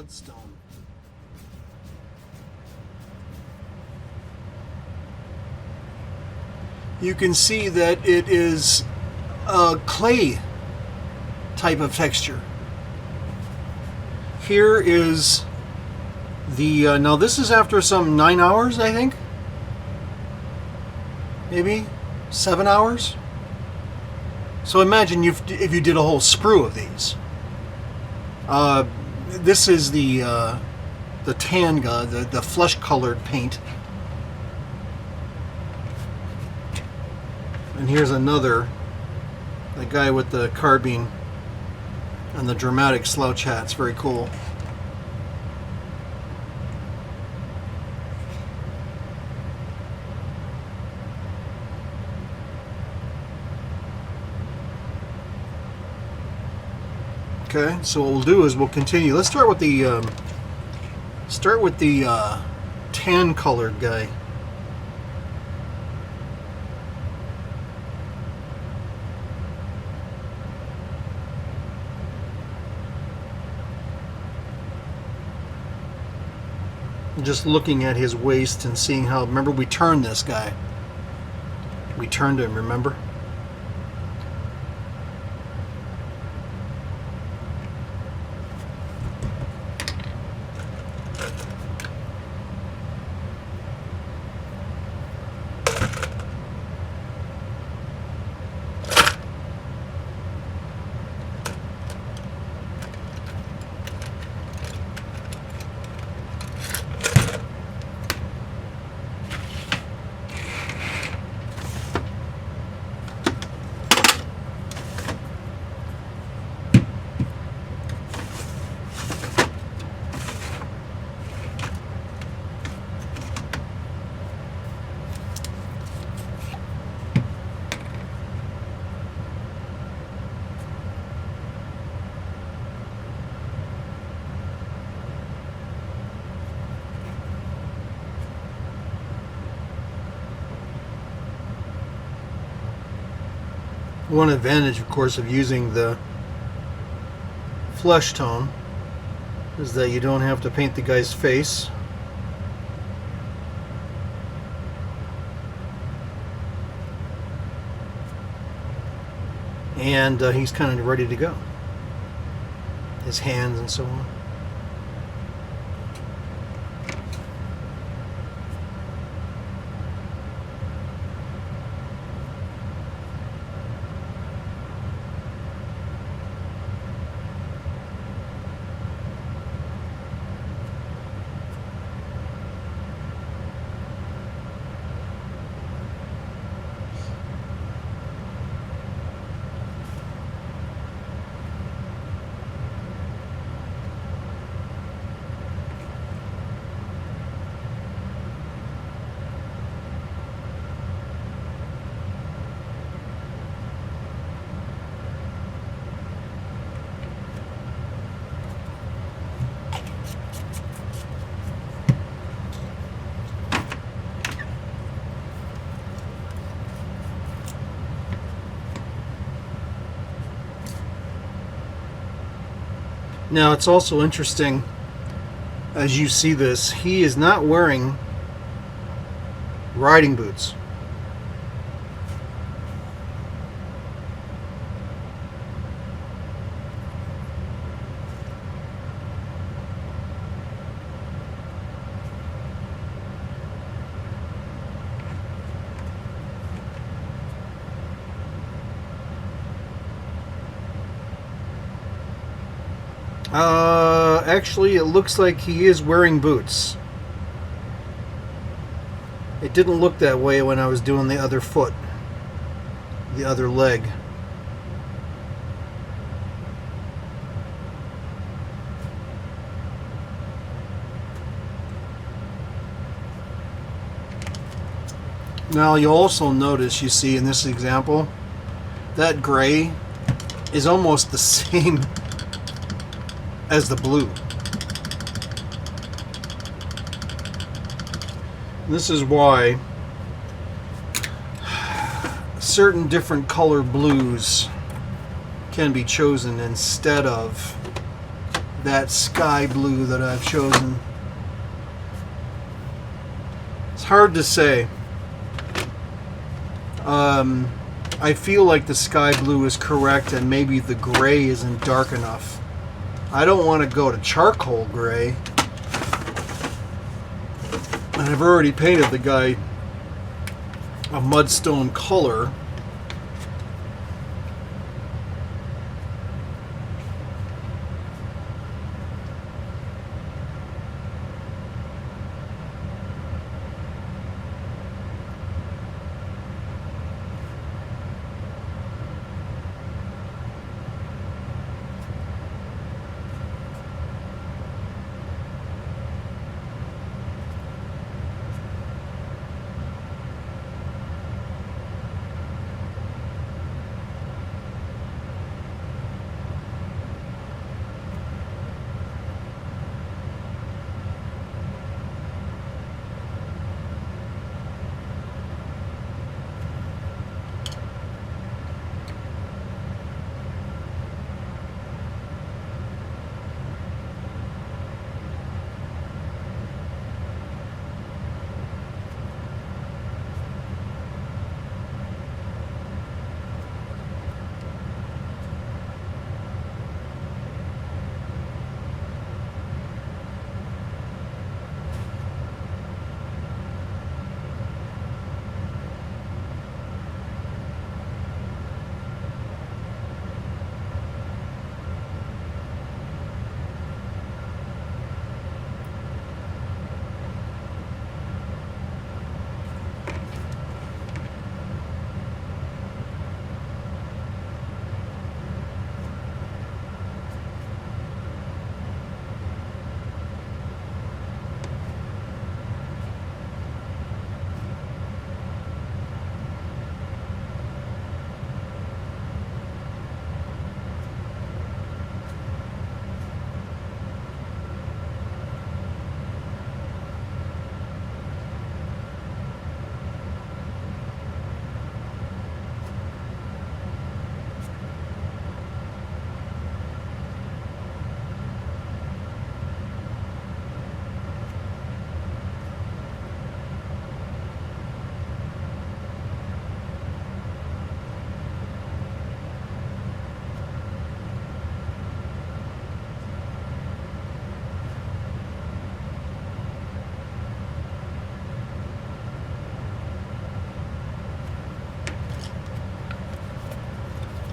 mudstone. You can see that it is a clay type of texture. Here is the, now this is after some 9 hours, I think. Maybe 7 hours. So imagine if you did a whole sprue of these. This is the tanga, the flesh-colored paint. And here's another, the guy with the carbine and the dramatic slouch hat. It's very cool. Okay, so what we'll do is we'll continue. Let's start with the tan colored guy. Just looking at his waist and seeing how, remember we turned this guy. We turned him, remember? One advantage, of course, of using the flesh tone is that you don't have to paint the guy's face. And he's kind of ready to go. His hands and so on. Now it's also interesting, as you see this, he is not wearing riding boots. Actually, it looks like he is wearing boots. It didn't look that way when I was doing the other foot, the other leg. Now you'll also notice, you see in this example, that gray is almost the same as the blue. This is why certain different color blues can be chosen instead of that sky blue that I've chosen. It's hard to say. I feel like the sky blue is correct and maybe the gray isn't dark enough. I don't want to go to charcoal gray. And I've already painted the guy a mudstone color.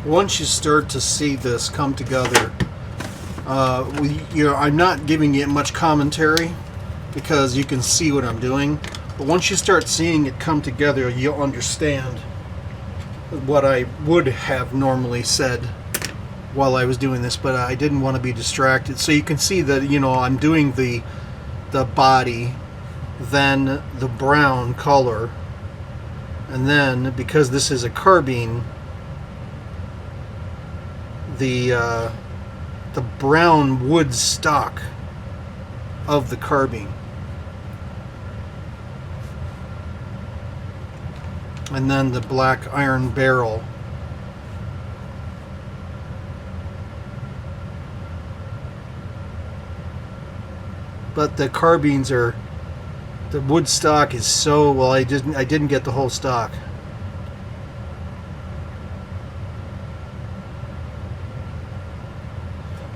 Once you start to see this come together, I'm not giving it much commentary because you can see what I'm doing. But once you start seeing it come together, you'll understand what I would have normally said while I was doing this, but I didn't want to be distracted. So you can see that, I'm doing the body, then the brown color, and then because this is a carbine, the brown wood stock of the carbine, and then the black iron barrel. But the carbines are, the wood stock is so, well, I didn't get the whole stock.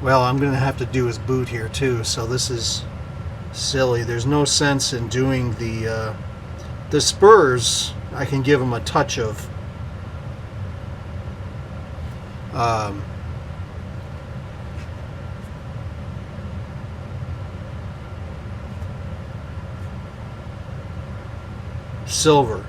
Well, I'm going to have to do his boot here too, so this is silly. There's no sense in doing the spurs. I can give him a touch of silver.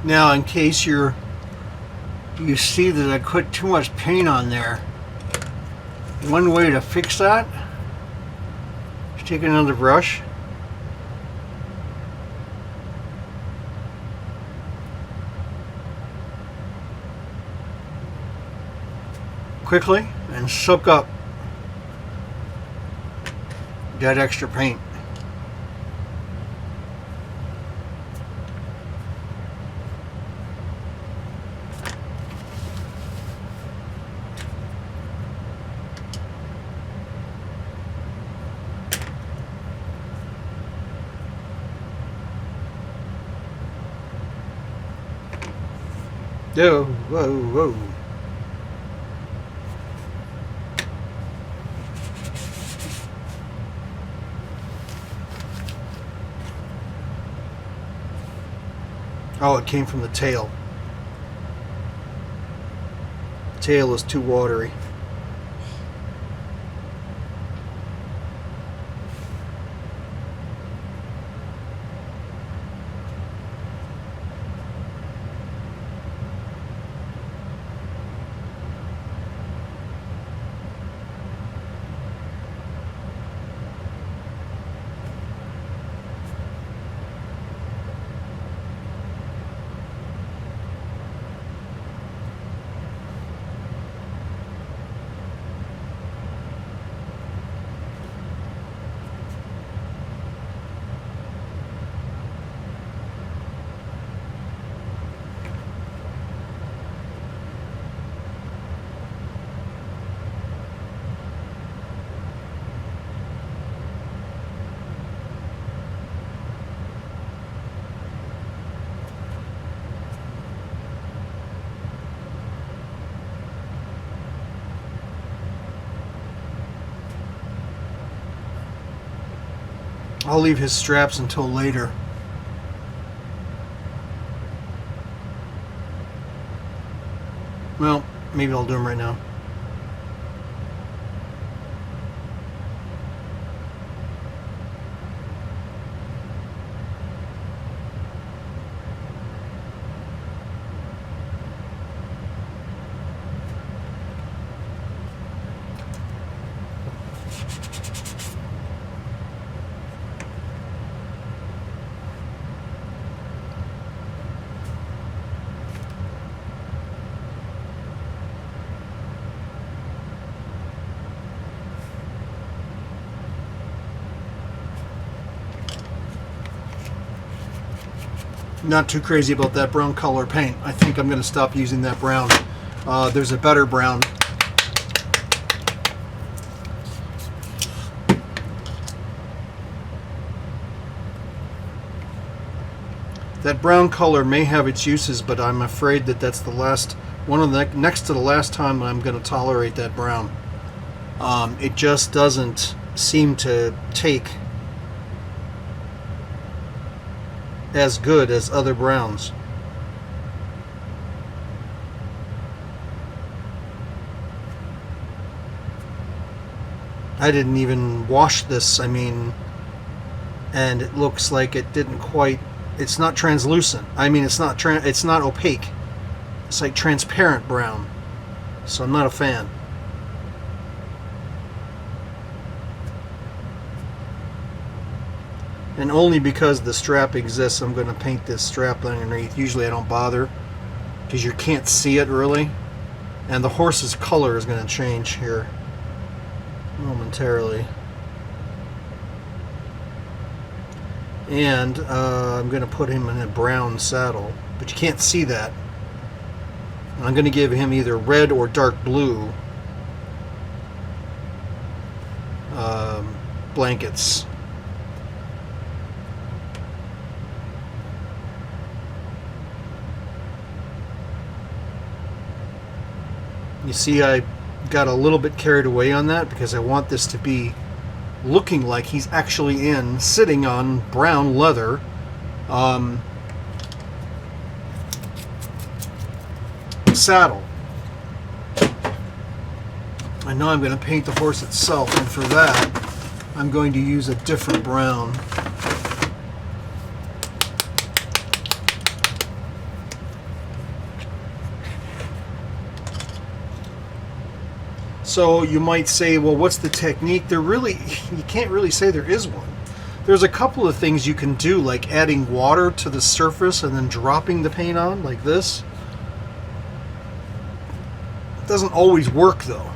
Now, in case you see that I put too much paint on there, one way to fix that is take another brush, quickly, and soak up that extra paint. Whoa, whoa, whoa. Oh, it came from the tail. The tail is too watery. I'll leave his straps until later. Well, maybe I'll do them right now. Not too crazy about that brown color paint. I think I'm going to stop using that brown. There's a better brown. That brown color may have its uses, but I'm afraid that that's the last one of the next to the last time I'm going to tolerate that brown. It just doesn't seem to take as good as other browns. I didn't even wash this, and it looks like it didn't quite, it's not translucent. It's not opaque. It's like transparent brown. So I'm not a fan. And only because the strap exists, I'm going to paint this strap underneath. Usually I don't bother because you can't see it really. And the horse's color is going to change here momentarily. And I'm going to put him in a brown saddle, but you can't see that. And I'm going to give him either red or dark blue blankets. You see, I got a little bit carried away on that because I want this to be looking like he's actually sitting on brown leather. Saddle. I know I'm going to paint the horse itself, and for that I'm going to use a different brown. So you might say, well, what's the technique? You can't really say there is one. There's a couple of things you can do, like adding water to the surface and then dropping the paint on, like this. It doesn't always work, though.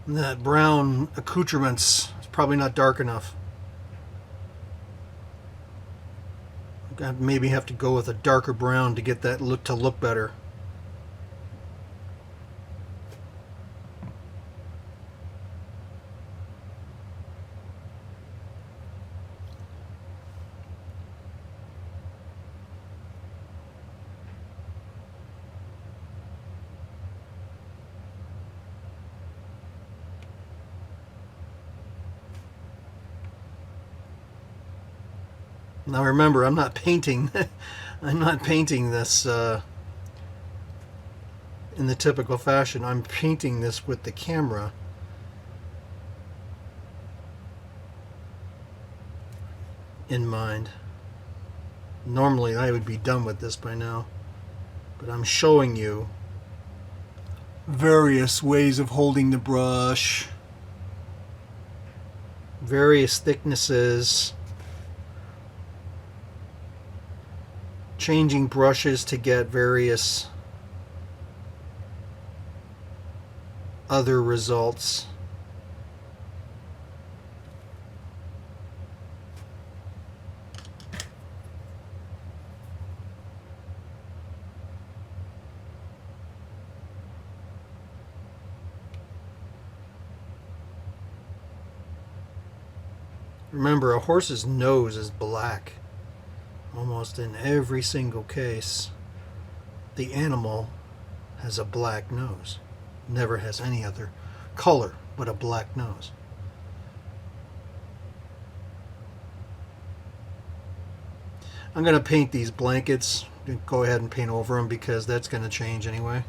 And that brown accoutrements is probably not dark enough. I maybe have to go with a darker brown to get that look to look better. Now remember, I'm not painting. I'm not painting this in the typical fashion. I'm painting this with the camera. In mind. Normally I would be done with this by now, but I'm showing you various ways of holding the brush, various thicknesses, changing brushes to get various other results. Remember, a horse's nose is black almost in every single case. The animal has a black nose. Never has any other color but a black nose. I'm going to paint these blankets. Go ahead and paint over them because that's going to change anyway.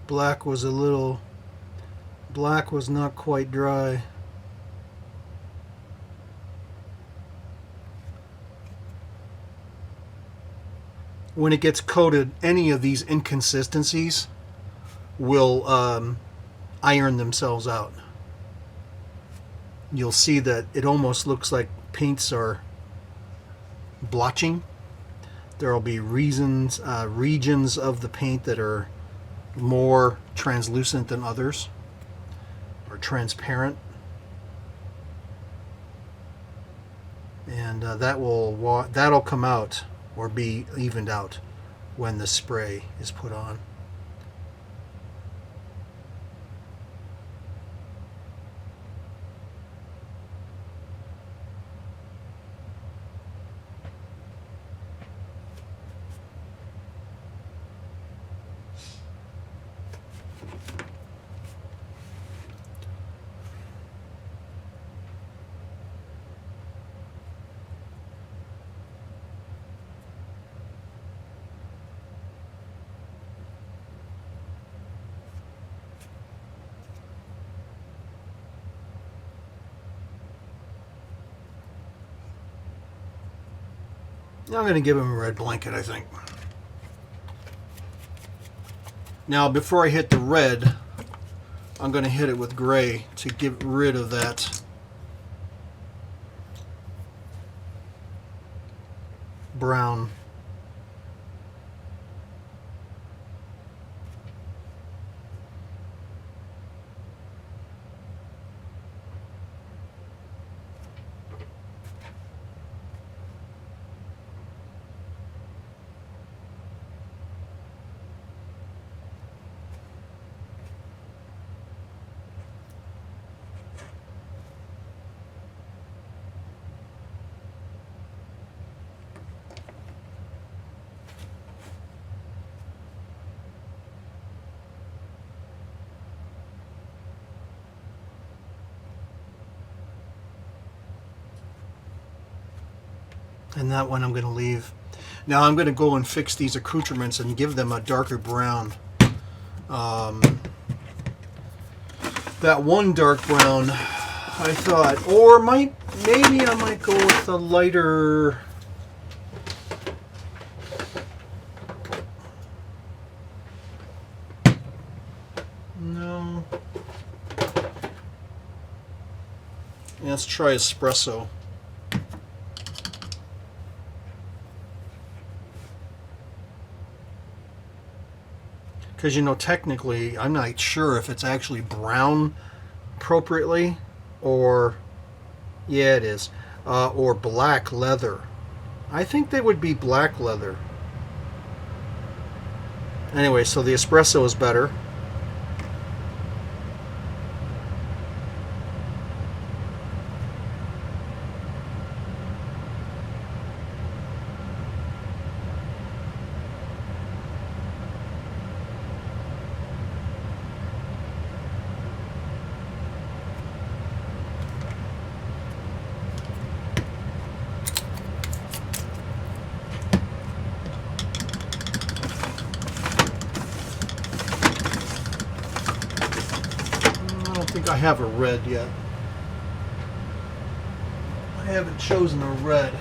Black was not quite dry. When it gets coated, any of these inconsistencies will iron themselves out. You'll see that it almost looks like paints are blotching. There will be regions of the paint that are more translucent than others, or transparent, and that'll come out or be evened out when the spray is put on. Now I'm going to give him a red blanket, I think. Now, before I hit the red, I'm going to hit it with gray to get rid of that brown. And that one I'm going to leave. Now I'm going to go and fix these accoutrements and give them a darker brown. That one dark brown, I thought, or maybe I might go with a lighter. No. Let's try espresso. Because, you know, technically, I'm not sure if it's actually brown appropriately, or, yeah, it is, or black leather. I think they would be black leather. Anyway, so the espresso is better. I have a red yet. I haven't chosen a red.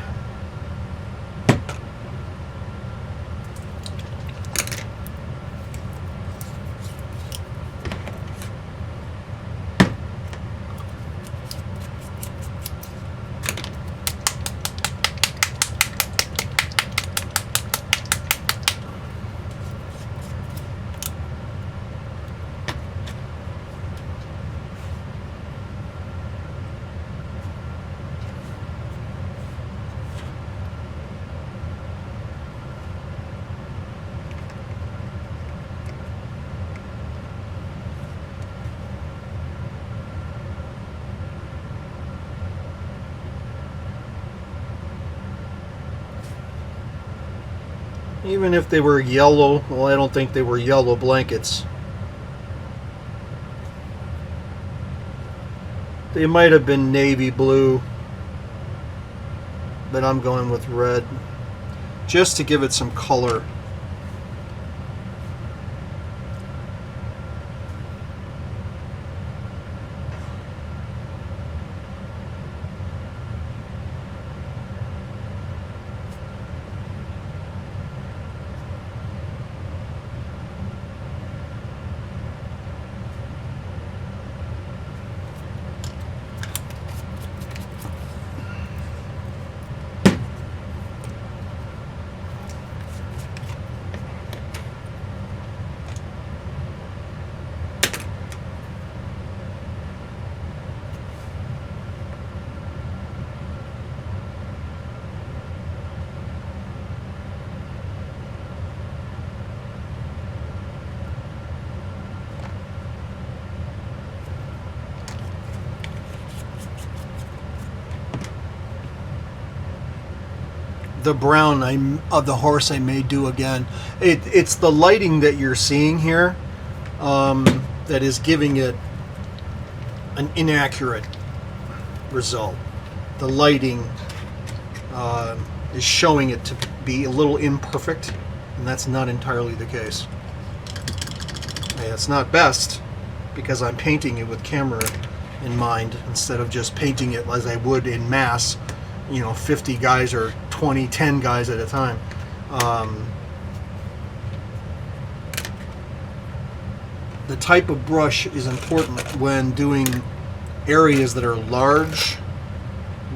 Even if they were yellow, well, I don't think they were yellow blankets. They might have been navy blue, but I'm going with red, just to give it some color. the brown of the horse I may do again. It's the lighting that you're seeing here that is giving it an inaccurate result. The lighting is showing it to be a little imperfect, and that's not entirely the case. It's not best because I'm painting it with camera in mind instead of just painting it as I would in mass, 50 guys or 10 guys at a time. The type of brush is important when doing areas that are large,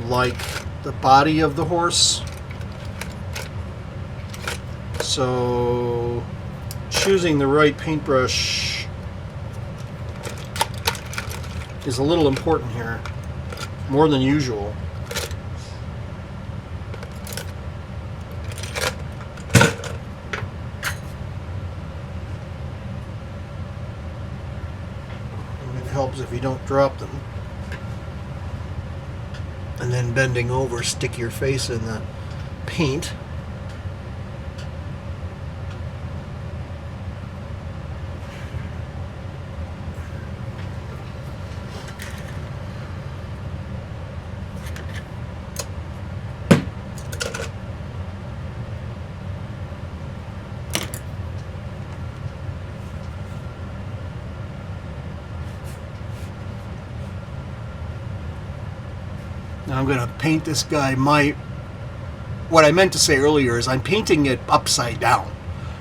like the body of the horse. So choosing the right paintbrush is a little important here, more than usual. And it helps if you don't drop them. And then bending over, stick your face in the paint. Now I'm going to paint this guy. What I meant to say earlier is I'm painting it upside down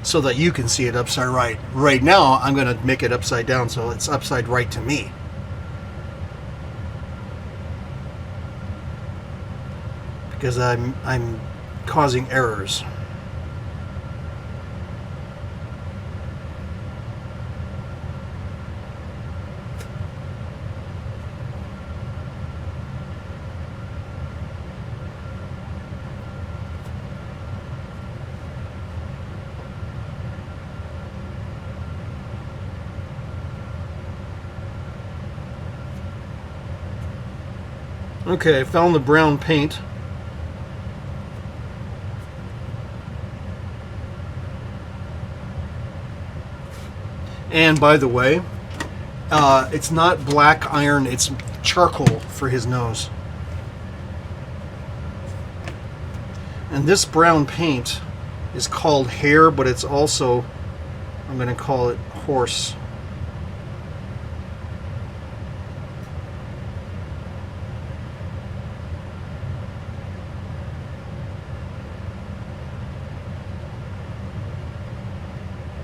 so that you can see it upside right. Right now I'm going to make it upside down so it's upside right to me. Because I'm causing errors. Okay, I found the brown paint. And by the way, it's not black iron, it's charcoal for his nose. And this brown paint is called hair, but it's also, I'm going to call it horse.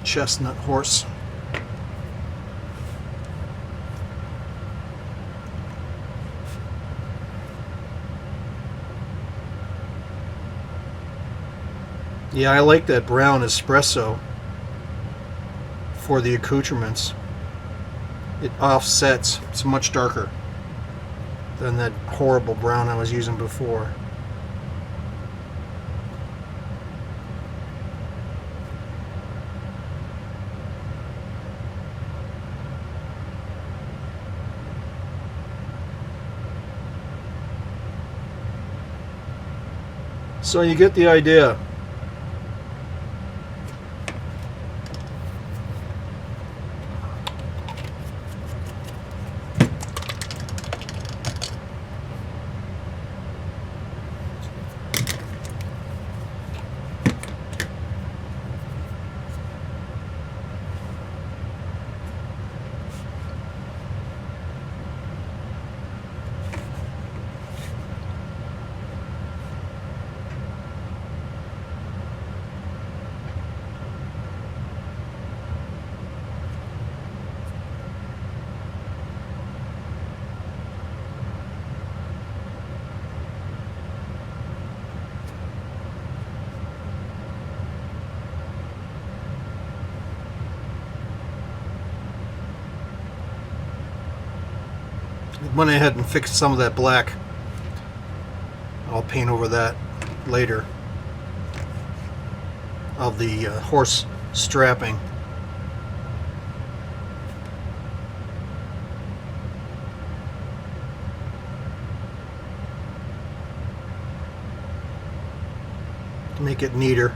Chestnut horse. Yeah, I like that brown espresso for the accoutrements. It offsets. It's much darker than that horrible brown I was using before. So you get the idea. Went ahead and fixed some of that black. I'll paint over that later of the horse strapping. make it neater.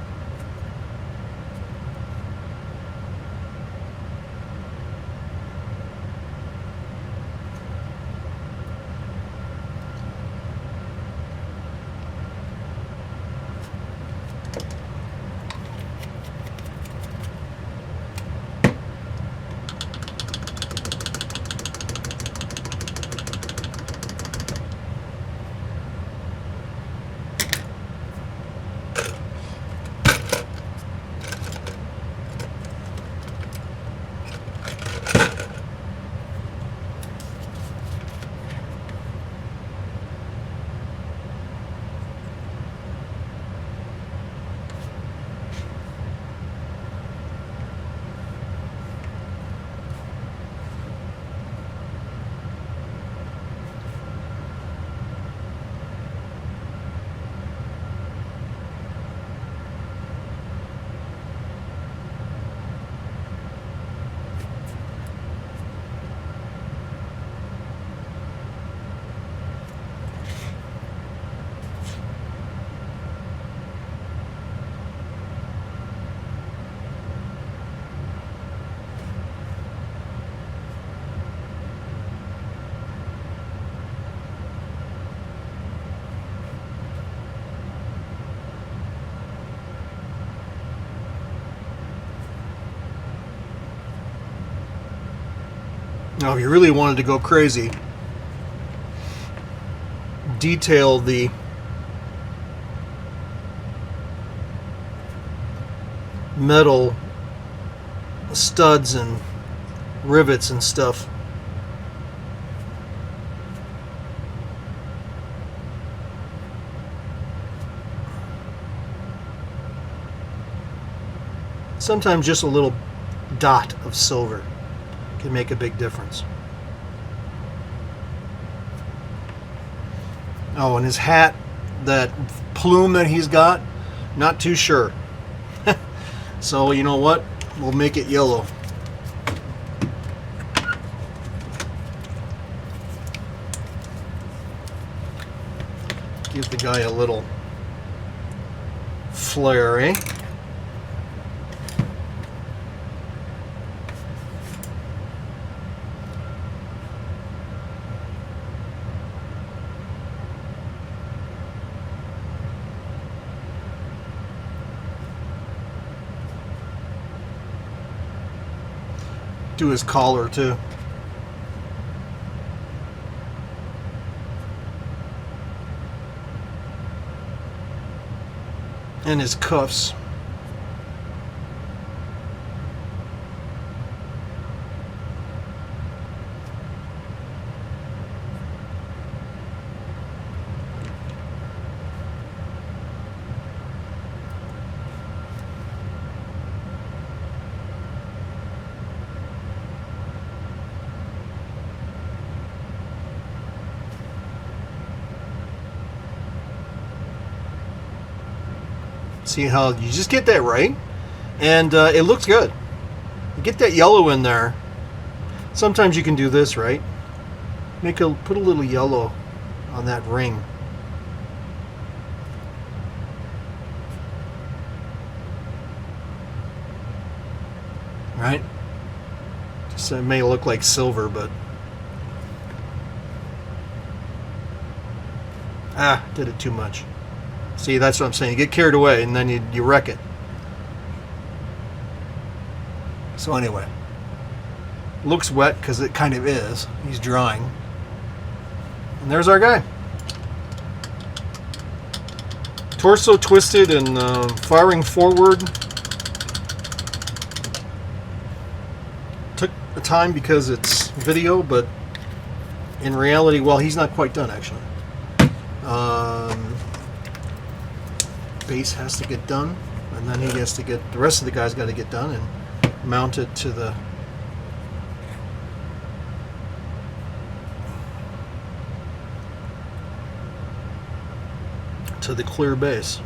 Now, if you really wanted to go crazy, detail the metal studs and rivets and stuff. Sometimes just a little dot of silver can make a big difference. Oh, and his hat, that plume that he's got, not too sure. So you know what? We'll make it yellow. Give the guy a little flair, eh? Do his collar too. And his cuffs. See how you just get that right, and it looks good. You get that yellow in there. Sometimes you can do this, right? Put a little yellow on that ring. Right? Just it may look like silver, but did it too much. See, that's what I'm saying. You get carried away and then you wreck it. So anyway, looks wet because it kind of is. He's drying. And there's our guy. Torso twisted and firing forward. Took the time because it's video, but in reality, well, he's not quite done actually. Base has to get done, and then he has to get, the rest of the guys got to get done and mount it to the clear base.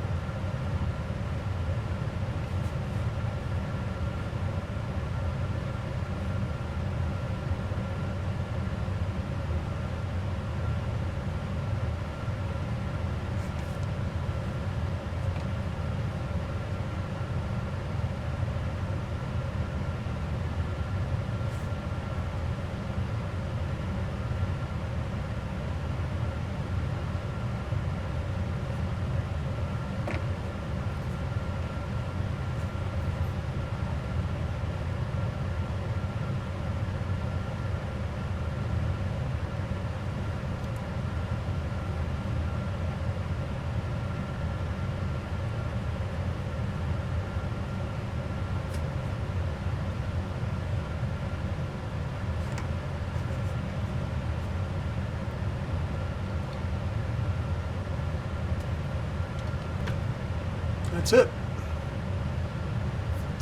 That's it.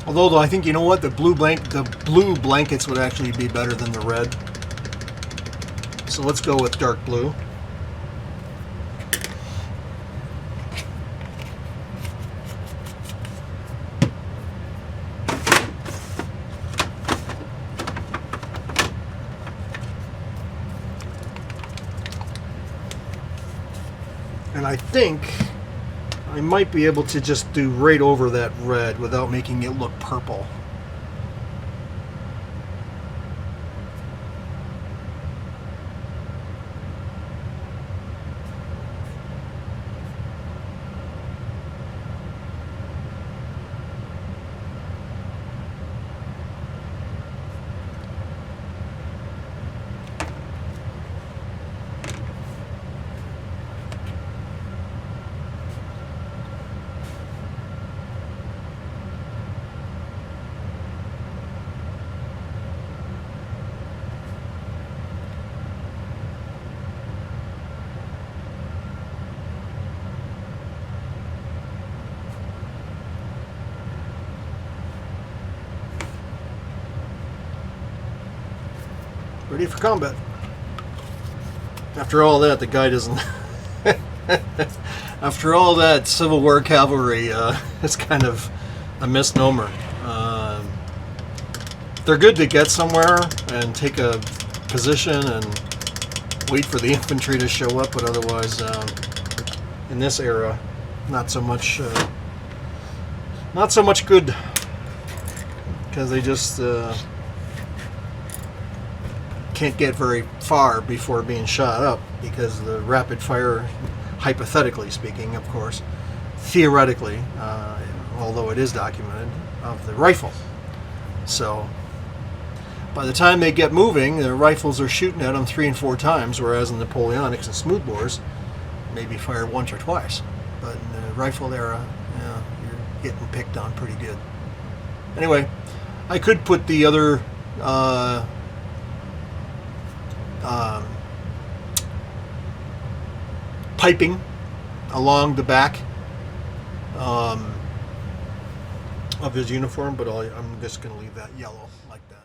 Although I think, you know what, the blue blankets would actually be better than the red. So let's go with dark blue. And I think I might be able to just do right over that red without making it look purple. Ready for combat. After all that, the guy doesn't... After all that, Civil War cavalry, it's kind of a misnomer. They're good to get somewhere and take a position and wait for the infantry to show up, but otherwise, in this era, not so much good, because they just can't get very far before being shot up, because the rapid fire, hypothetically speaking, of course, theoretically, although it is documented, of the rifle. So by the time they get moving, their rifles are shooting at them 3 and 4 times, whereas in the Napoleonics and smoothbores, maybe fire once or twice. But in the rifle era, you're getting picked on pretty good. Anyway, I could put the other piping along the back of his uniform, but I'm just going to leave that yellow like that.